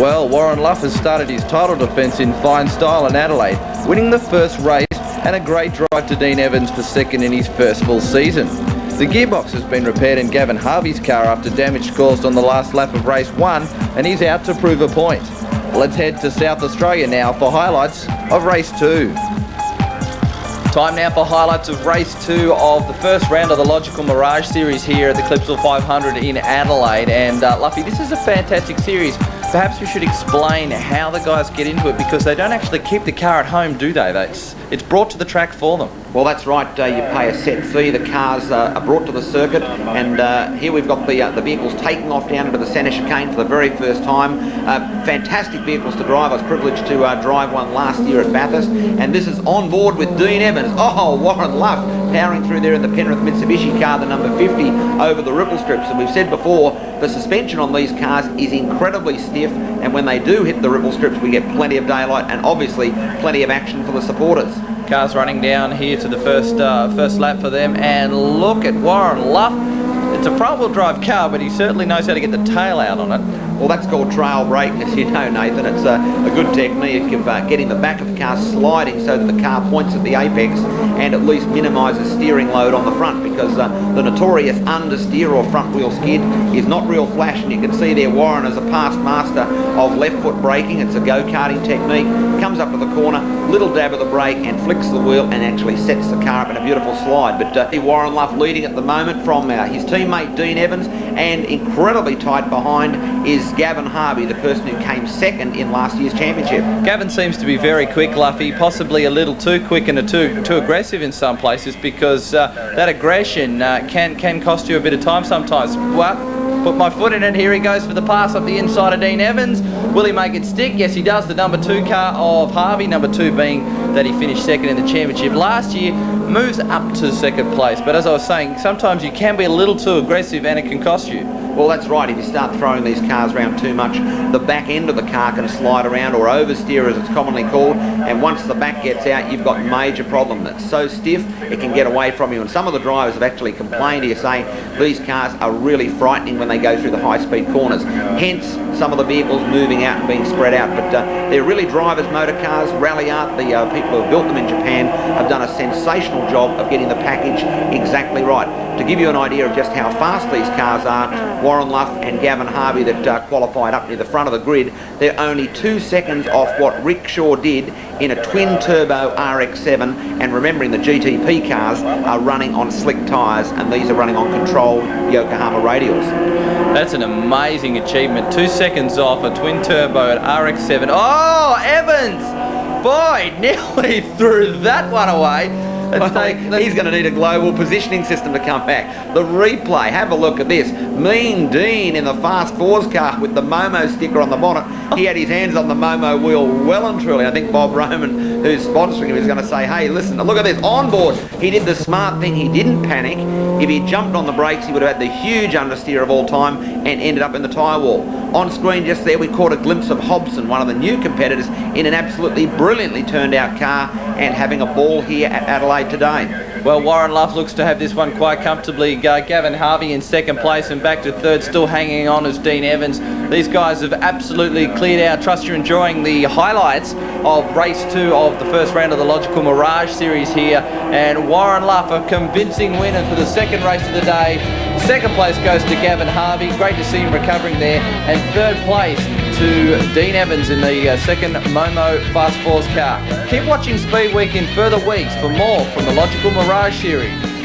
Well, Warren Luff has started his title defence in fine style in Adelaide, winning the first race and a great drive to Dean Evans for second in his first full season. The gearbox has been repaired in Gavin Harvey's car after damage caused on the last lap of race 1, and he's out to prove a point. Let's head to South Australia now for highlights of race 2. Time now for highlights of race 2 of the first round of the Logical Mirage Series here at the Clipsal 500 in Adelaide. And Luffy, this is a fantastic series. Perhaps we should explain how the guys get into it, because they don't actually keep the car at home, do they? It's brought to the track for them. Well, that's right. You pay a set fee. The cars are brought to the circuit, and here we've got the vehicles taking off down into the centre chicane for the very first time. Fantastic vehicles to drive. I was privileged to drive one last year at Bathurst, and this is on board with Dean Evans. Oh, Warren Luff powering through there in the Penrith Mitsubishi car, the number 50, over the ripple strips. And we've said before, the suspension on these cars is incredibly stiff, and when they do hit the ripple strips, we get plenty of daylight and obviously plenty of action for the supporters. Cars running down here to the first lap for them, and look at Warren Luff. It's a front-wheel drive car, but he certainly knows how to get the tail out on it. Well, that's called trail braking, as you know, Nathan. It's a good technique of getting the back of the car sliding so that the car points at the apex and at least minimises steering load on the front, because the notorious understeer or front wheel skid is not real flash, and you can see there Warren is a past master of left foot braking. It's a go-karting technique. Comes up to the corner, little dab of the brake and flicks the wheel and actually sets the car up in a beautiful slide. But Warren Luff leading at the moment from his teammate Dean Evans, and incredibly tight behind is Gavin Harvey, the person who came second in last year's championship. Gavin seems to be very quick, Luffy, possibly a little too quick and too aggressive in some places, because that aggression can cost you a bit of time sometimes. Well, put my foot in it. Here he goes for the pass up the inside of Dean Evans. Will he make it stick? Yes, he does. The number 2 car of Harvey, number 2 being that he finished second in the championship last year, moves up to second place. But as I was saying, sometimes you can be a little too aggressive and it can cost you. Well, that's right. If you start throwing these cars around too much, the back end of the car can slide around, or oversteer as it's commonly called, and once the back gets out, you've got major problem. It's so stiff it can get away from you, and some of the drivers have actually complained here saying these cars are really frightening when they go through the high-speed corners. Hence some of the vehicles moving out and being spread out. But they're really drivers' motor cars. Rally Art, the people who have built them in Japan, have done a sensational job of getting the package exactly right. To give you an idea of just how fast these cars are, Warren Luff and Gavin Harvey, that qualified up near the front of the grid, they're only 2 seconds off what Rick Shaw did in a twin-turbo RX-7, and remembering the GTP cars are running on slick tyres, and these are running on controlled Yokohama radials. That's an amazing achievement. 2 seconds off a twin-turbo RX-7. Oh, Evans! Boy, nearly threw that one away. He's going to need a global positioning system to come back. The replay, have a look at this. Mean Dean in the Fast Fours car with the Momo sticker on the bonnet. He had his hands on the Momo wheel well and truly. I think Bob Roman, who's sponsoring him, is going to say, hey, listen, look at this, on board. He did the smart thing. He didn't panic. If he jumped on the brakes, he would have had the huge understeer of all time and ended up in the tyre wall. On screen just there, we caught a glimpse of Hobson, one of the new competitors, in an absolutely brilliantly turned out car and having a ball here at Adelaide today. Well, Warren Luff looks to have this one quite comfortably. Gavin Harvey in second place, and back to third, still hanging on, as Dean Evans. These guys have absolutely cleared out. Trust you're enjoying the highlights of race 2 of the first round of the Logical Mirage Series here. And Warren Luff, a convincing winner for the second race of the day. Second place goes to Gavin Harvey. Great to see him recovering there. And third place to Dean Evans in the second Momo Fast Fours car. Keep watching Speed Week in further weeks for more from the Logical Mirage Series.